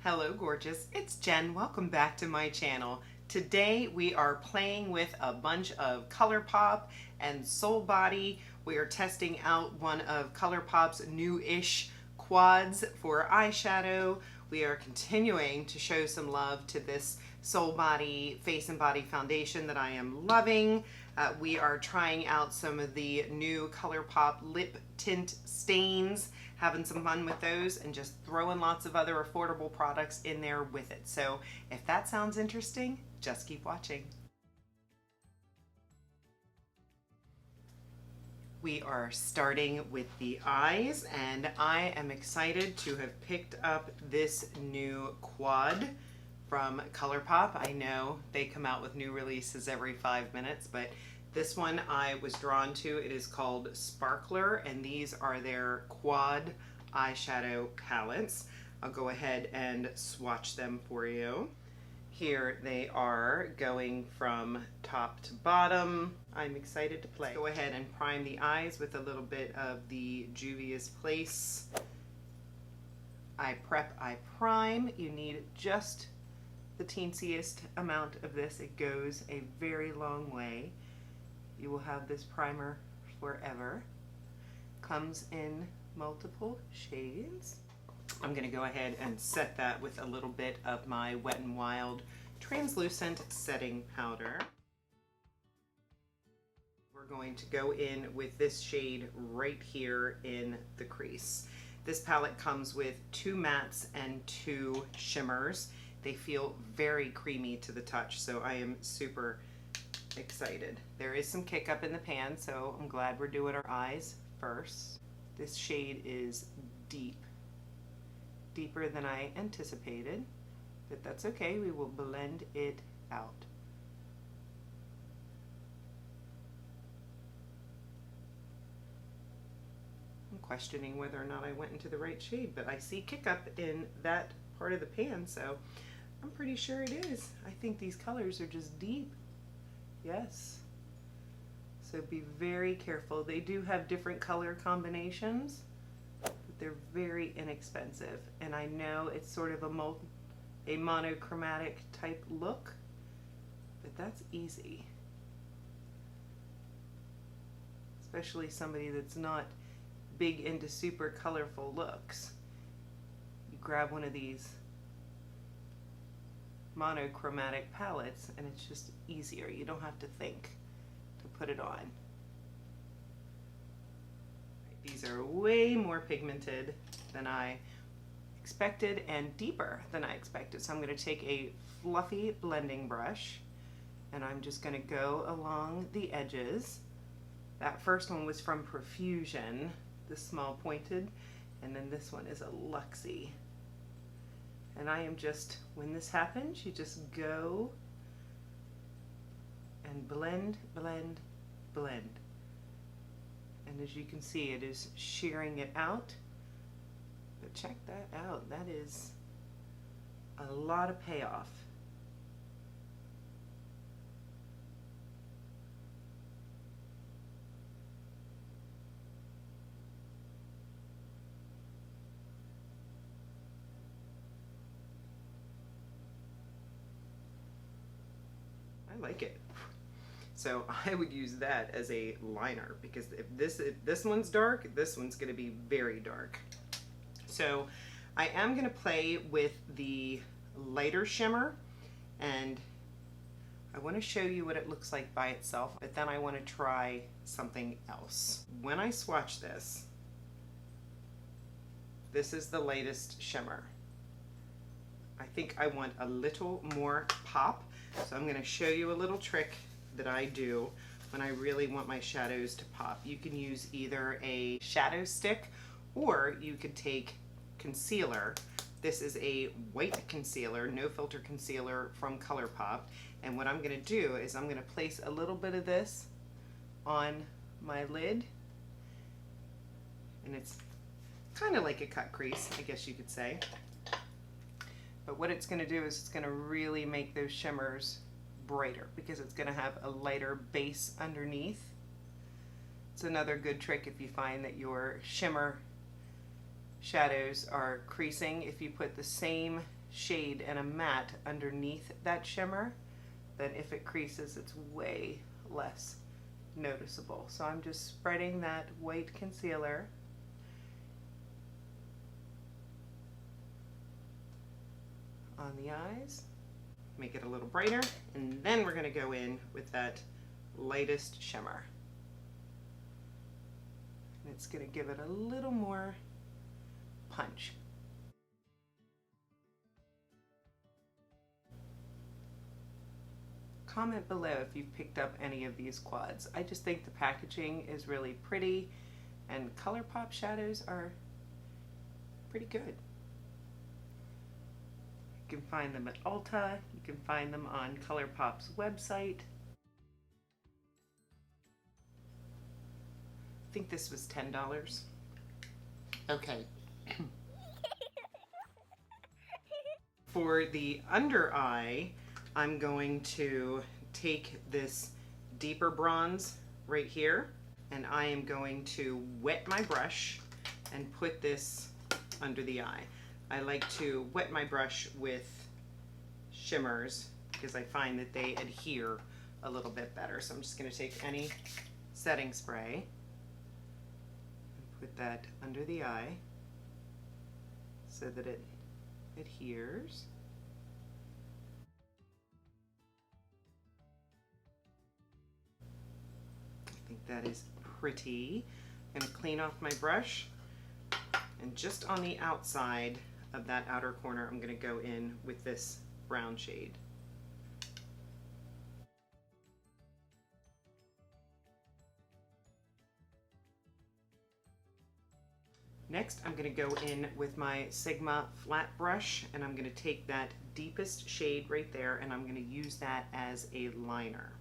Hello gorgeous, it's Jen. Welcome back to my channel. Today we are playing with a bunch of Colourpop and Soul Body. We are testing out one of Colourpop's new-ish quads for eyeshadow. We are continuing to show some love to this Soul Body Face and Body foundation that I am loving. We are trying out some of the new Colourpop lip tint stains, having some fun with those, and just throwing lots of other affordable products in there with it. So if that sounds interesting, just keep watching. We are starting with the eyes, and I am excited to have picked up this new quad from Colourpop. I know they come out with new releases every 5 minutes, but this one I was drawn to. It is called Sparkler, and these are their quad eyeshadow palettes. I'll go ahead and swatch them for you. Here they are, going from top to bottom. I'm excited to play. Go ahead and prime the eyes with a little bit of the Juvias Place Eye Prep, Eye Prime. You need just the teensiest amount of this. It goes a very long way. You will have this primer forever. Comes in multiple shades. I'm going to go ahead and set that with a little bit of my Wet n Wild translucent setting powder. We're going to go in with this shade right here in the crease. This palette comes with 2 mattes and 2 shimmers. They feel very creamy to the touch, so I am super excited. There is some kick up in the pan, so I'm glad we're doing our eyes first. This shade is deep, deeper than I anticipated, but that's okay. We will blend it out. I'm questioning whether or not I went into the right shade, but I see kick up in that part of the pan, so I'm pretty sure it is. I think these colors are just deep. Yes. So be very careful. They do have different color combinations, but they're very inexpensive. And I know it's sort of a monochromatic type look, but that's easy. Especially somebody that's not big into super colorful looks. You grab one of these monochromatic palettes and it's just easier. You don't have to think to put it on. These are way more pigmented than I expected and deeper than I expected. So I'm going to take a fluffy blending brush and I'm just going to go along the edges. That first one was from Profusion, the small pointed, and then this one is a Luxie. And I am just, when this happens, you just go and blend, blend, blend. And as you can see, it is shearing it out. But check that out. That is a lot of payoff. I like it. So I would use that as a liner, because if this one's dark, this one's going to be very dark. So I am going to play with the lighter shimmer, and I want to show you what it looks like by itself, but then I want to try something else. When I swatch this, this is the lightest shimmer. I think I want a little more pop. So I'm going to show you a little trick that I do when I really want my shadows to pop. You can use either a shadow stick or you could take concealer. This is a white concealer, no filter concealer from Colourpop. And what I'm going to do is I'm going to place a little bit of this on my lid. And it's kind of like a cut crease, I guess you could say. But what it's going to do is it's going to really make those shimmers brighter because it's going to have a lighter base underneath. It's another good trick if you find that your shimmer shadows are creasing. If you put the same shade and a matte underneath that shimmer, then if it creases, it's way less noticeable. So I'm just spreading that white concealer on the eyes, make it a little brighter, and then we're going to go in with that lightest shimmer. And it's going to give it a little more punch. Comment below if you've picked up any of these quads. I just think the packaging is really pretty, and Colourpop shadows are pretty good. You can find them at Ulta, you can find them on Colourpop's website. I think this was $10. Okay. For the under eye, I'm going to take this deeper bronze right here, and I am going to wet my brush and put this under the eye. I like to wet my brush with shimmers because I find that they adhere a little bit better. So I'm just going to take any setting spray and put that under the eye so that it adheres. I think that is pretty. I'm going to clean off my brush, and just on the outside of that outer corner, I'm going to go in with this brown shade. Next, I'm going to go in with my Sigma flat brush, and I'm going to take that deepest shade right there, and I'm going to use that as a liner.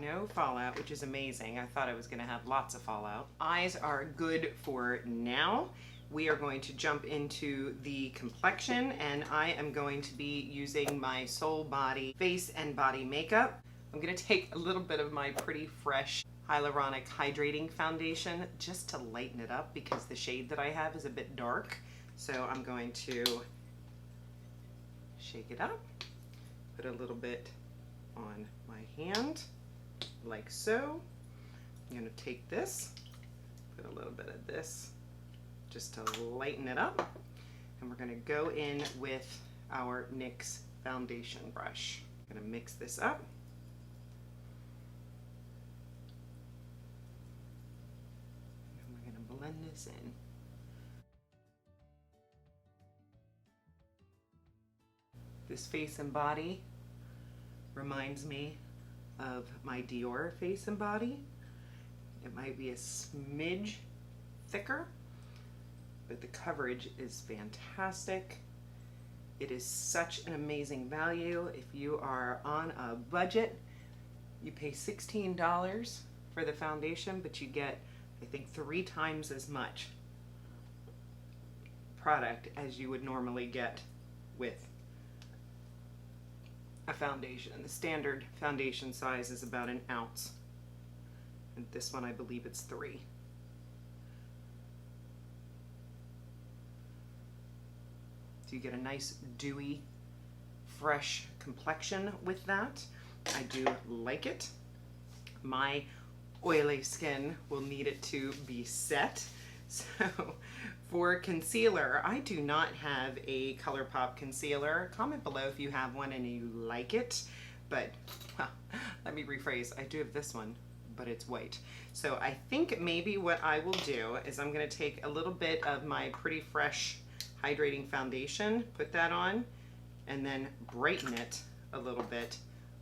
No fallout, which is amazing. I thought I was going to have lots of fallout. Eyes are good for now. We are going to jump into the complexion, and I am going to be using my Soul Body face and body makeup. I'm going to take a little bit of my Pretty Fresh Hyaluronic Hydrating Foundation just to lighten it up because the shade that I have is a bit dark. So I'm going to shake it up, put a little bit on my hand, like so. I'm going to take this, put a little bit of this just to lighten it up, and we're going to go in with our NYX foundation brush. I'm going to mix this up. And we're going to blend this in. This face and body reminds me of my Dior face and body. It might be a smidge thicker, but the coverage is fantastic. It is such an amazing value. If you are on a budget, you pay $16 for the foundation, but you get, I think, 3 times as much product as you would normally get with a foundation. The standard foundation size is about an ounce, and this one I believe it's 3. So you get a nice dewy, fresh complexion with that. I do like it. My oily skin will need it to be set. So for concealer, I do not have a Colourpop concealer. Comment below if you have one and you like it, but well, let me rephrase. I do have this one, but it's white. So I think maybe what I will do is I'm going to take a little bit of my Pretty Fresh Hydrating Foundation, put that on, and then brighten it a little bit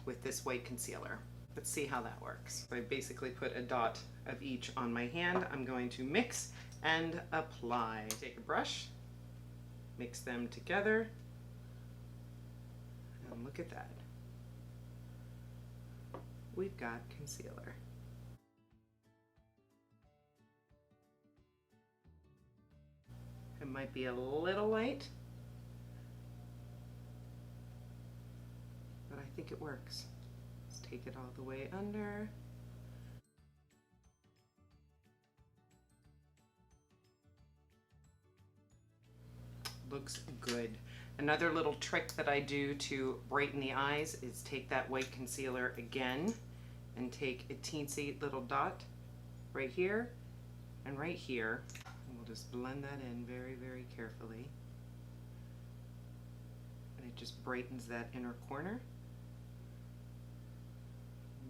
with this white concealer. Let's see how that works. So I basically put a dot of each on my hand. I'm going to mix and apply. Take a brush, mix them together, and look at that. We've got concealer. It might be a little light, but I think it works. Let's take it all the way under. Looks good. Another little trick that I do to brighten the eyes is take that white concealer again and take a teensy little dot right here and right here. And we'll just blend that in very, very carefully. And it just brightens that inner corner.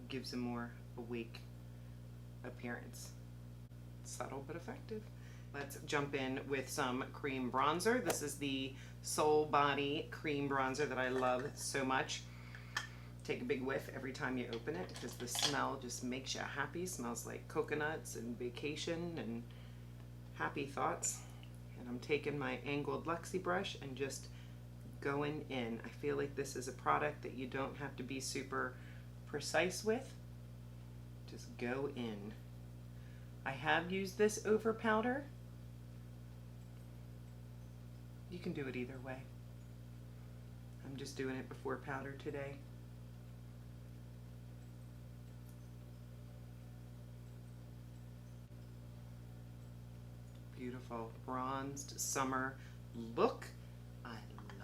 Gives a more awake appearance. Subtle but effective. Let's jump in with some cream bronzer. This is the Soul Body cream bronzer that I love so much. Take a big whiff every time you open it because the smell just makes you happy. Smells like coconuts and vacation and happy thoughts. And I'm taking my angled Luxie brush and just going in. I feel like this is a product that you don't have to be super precise with. Just go in. I have used this over powder. You can do it either way. I'm just doing it before powder today. Beautiful bronzed summer look. I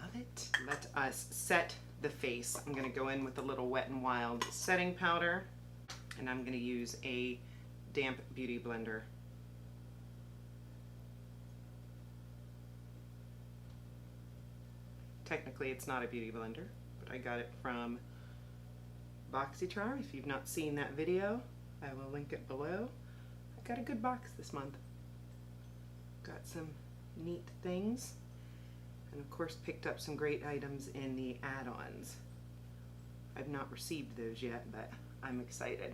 love it. Let us set the face. I'm going to go in with a little Wet n Wild setting powder, and I'm going to use a damp beauty blender. Technically it's not a beauty blender, but I got it from Boxycharm. If you've not seen that video, I will link it below. I got a good box this month. Got some neat things, and of course picked up some great items in the add-ons. I've not received those yet, but I'm excited.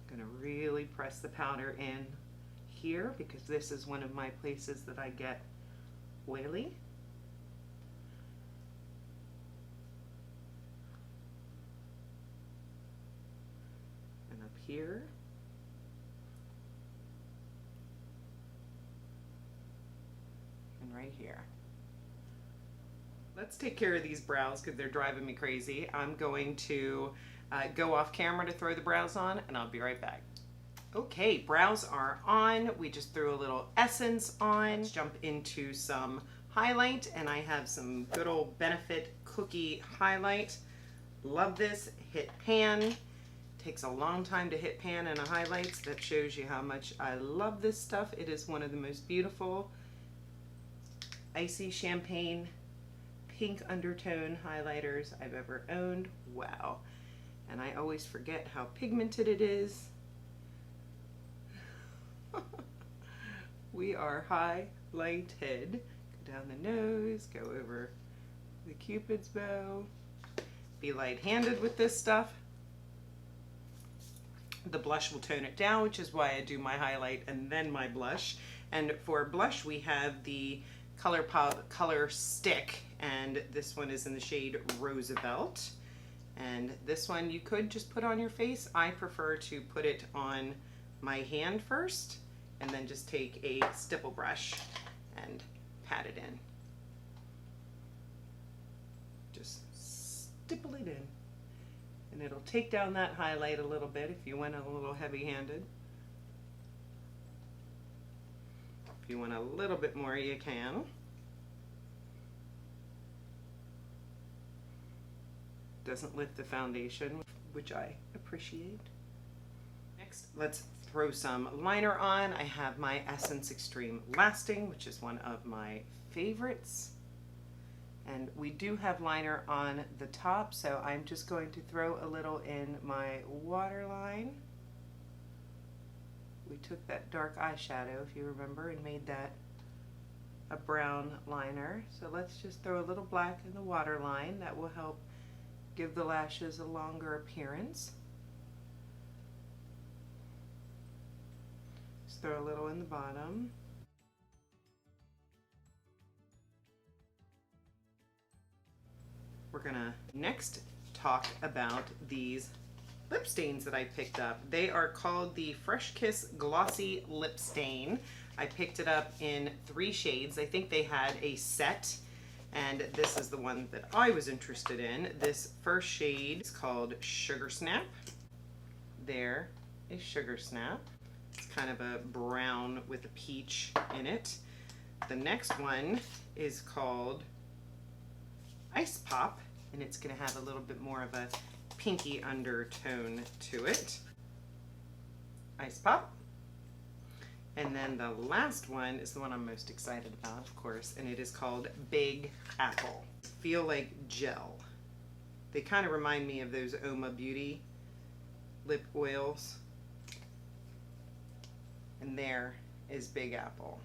Gonna really press the powder in here because this is one of my places that I get oily. And up here. And right here. Let's take care of these brows because they're driving me crazy. I'm going to go off camera to throw the brows on, and I'll be right back. Okay, brows are on. We just threw a little essence on. Let's jump into some highlight, and I have some good old Benefit Cookie highlight. Love this. Hit pan. Takes a long time to hit pan in a highlight, so that shows you how much I love this stuff. It is one of the most beautiful icy champagne pink undertone highlighters I've ever owned. Wow. And I always forget how pigmented it is. We are highlighted. Go down the nose, go over the Cupid's bow. Be light-handed with this stuff. The blush will tone it down, which is why I do my highlight and then my blush. And for blush, we have the Colourpop Color Stick, and this one is in the shade Roosevelt. And this one you could just put on your face. I prefer to put it on my hand first and then just take a stipple brush and pat it in. Just stipple it in. And it'll take down that highlight a little bit if you went a little heavy-handed. If you want a little bit more, you can. Doesn't lift the foundation, which I appreciate. Next, let's throw some liner on. I have my Essence Extreme Lasting, which is one of my favorites. And we do have liner on the top, so I'm just going to throw a little in my waterline. We took that dark eyeshadow, if you remember, and made that a brown liner. So let's just throw a little black in the waterline. That will help give the lashes a longer appearance. Just throw a little in the bottom. We're gonna next talk about these lip stains that I picked up. They are called the Fresh Kiss Glossy Lip Stain. I picked it up in 3 shades. I think they had a set, and this is the one that I was interested in. This first shade is called Sugar Snap. There is Sugar Snap. It's kind of a brown with a peach in it. The next one is called Ice Pop, and it's going to have a little bit more of a pinky undertone to it. Ice Pop. And then the last one is the one I'm most excited about, of course, and it is called Big Apple. Feel like gel. They kind of remind me of those Oma Beauty lip oils. And there is Big Apple.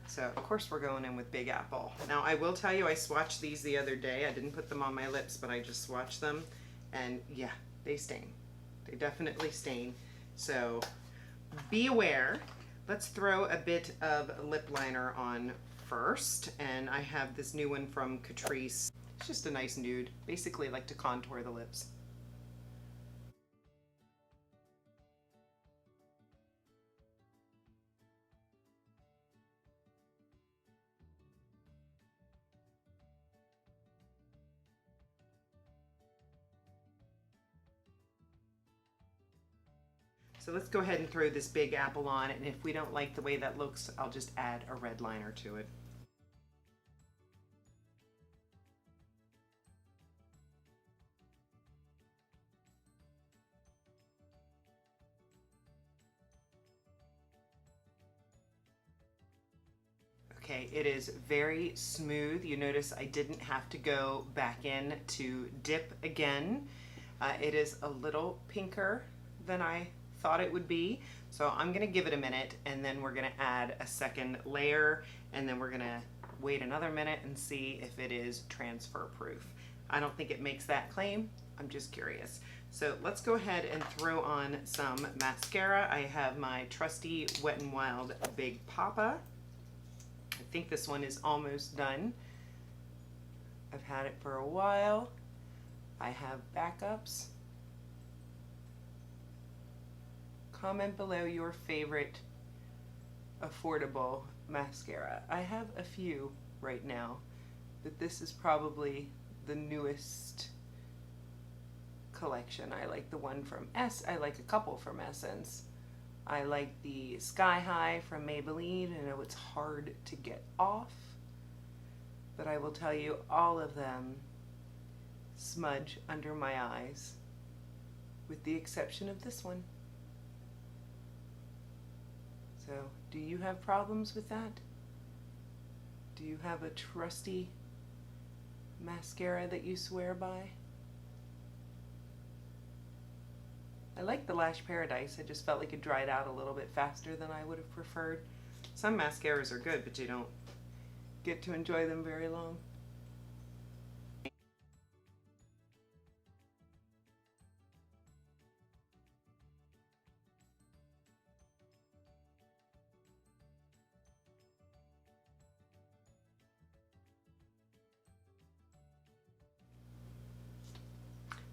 So, of course, we're going in with Big Apple. Now, I will tell you, I swatched these the other day. I didn't put them on my lips, but I just swatched them. And yeah, they stain. They definitely stain. So, be aware. Let's throw a bit of lip liner on first. And I have this new one from Catrice. It's just a nice nude. Basically, like to contour the lips. So let's go ahead and throw this Big Apple on, and if we don't like the way that looks, I'll just add a red liner to it. Okay, it is very smooth. You notice I didn't have to go back in to dip again. It is a little pinker than I thought it would be. So I'm gonna give it a minute, and then we're gonna add a second layer, and then we're gonna wait another minute and see if it is transfer proof. I don't think it makes that claim. I'm just curious. So let's go ahead and throw on some mascara. I have my trusty Wet n Wild Big Poppa. I think this one is almost done. I've had it for a while. I have backups. Comment below your favorite affordable mascara. I have a few right now, but this is probably the newest collection. I like the one from I like a couple from Essence. I like the Sky High from Maybelline. I know it's hard to get off, but I will tell you, all of them smudge under my eyes, with the exception of this one. So, do you have problems with that? Do you have a trusty mascara that you swear by? I like the Lash Paradise. I just felt like it dried out a little bit faster than I would have preferred. Some mascaras are good, but you don't get to enjoy them very long.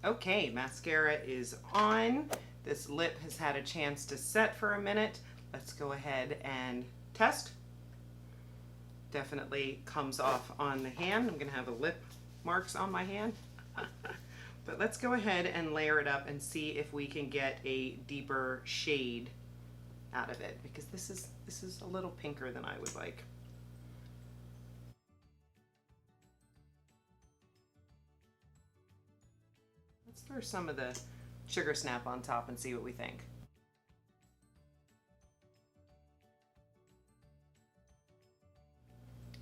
Okay, mascara is on. This lip has had a chance to set for a minute. Let's go ahead and test. Definitely comes off on the hand. I'm gonna have a lip marks on my hand. But let's go ahead and layer it up and see if we can get a deeper shade out of it, because this is a little pinker than I would like. Let's throw some of the Sugar Snap on top and see what we think.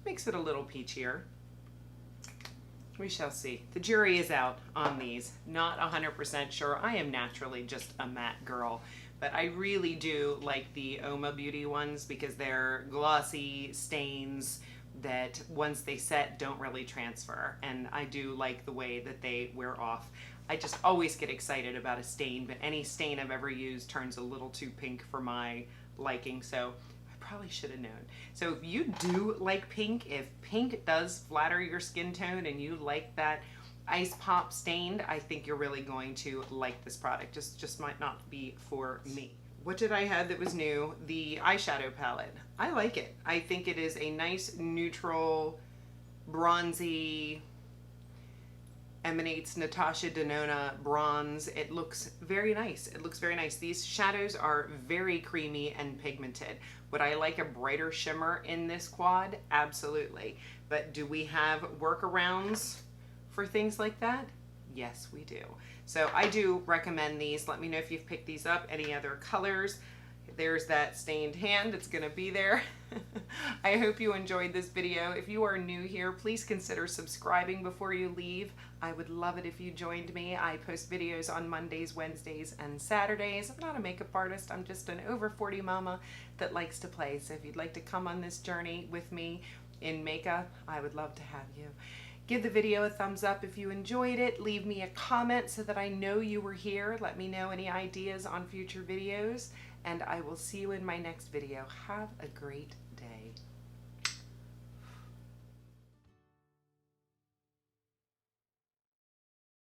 Makes it a little peachier. We shall see. The jury is out on these. Not 100% sure. I am naturally just a matte girl, but I really do like the Oma Beauty ones because they're glossy stains that once they set don't really transfer, and I do like the way that they wear off. I just always get excited about a stain, but any stain I've ever used turns a little too pink for my liking, so I probably should have known. So if you do like pink, if pink does flatter your skin tone and you like that Ice Pop Stained, I think you're really going to like this product. Just might not be for me. What did I have that was new? The eyeshadow palette. I like it. I think it is a nice neutral, bronzy, emanates Natasha Denona bronze. It looks very nice. It looks very nice. These shadows are very creamy and pigmented. Would I like a brighter shimmer in this quad? Absolutely. But do we have workarounds for things like that? Yes, we do. So I do recommend these. Let me know if you've picked these up. Any other colors? There's that stained hand. It's gonna be there. I hope you enjoyed this video. If you are new here, please consider subscribing before you leave. I would love it if you joined me. I post videos on Mondays, Wednesdays, and Saturdays. I'm not a makeup artist. I'm just an over 40 mama that likes to play. So if you'd like to come on this journey with me in makeup, I would love to have you. Give the video a thumbs up if you enjoyed it. Leave me a comment so that I know you were here. Let me know any ideas on future videos, and I will see you in my next video. Have a great day.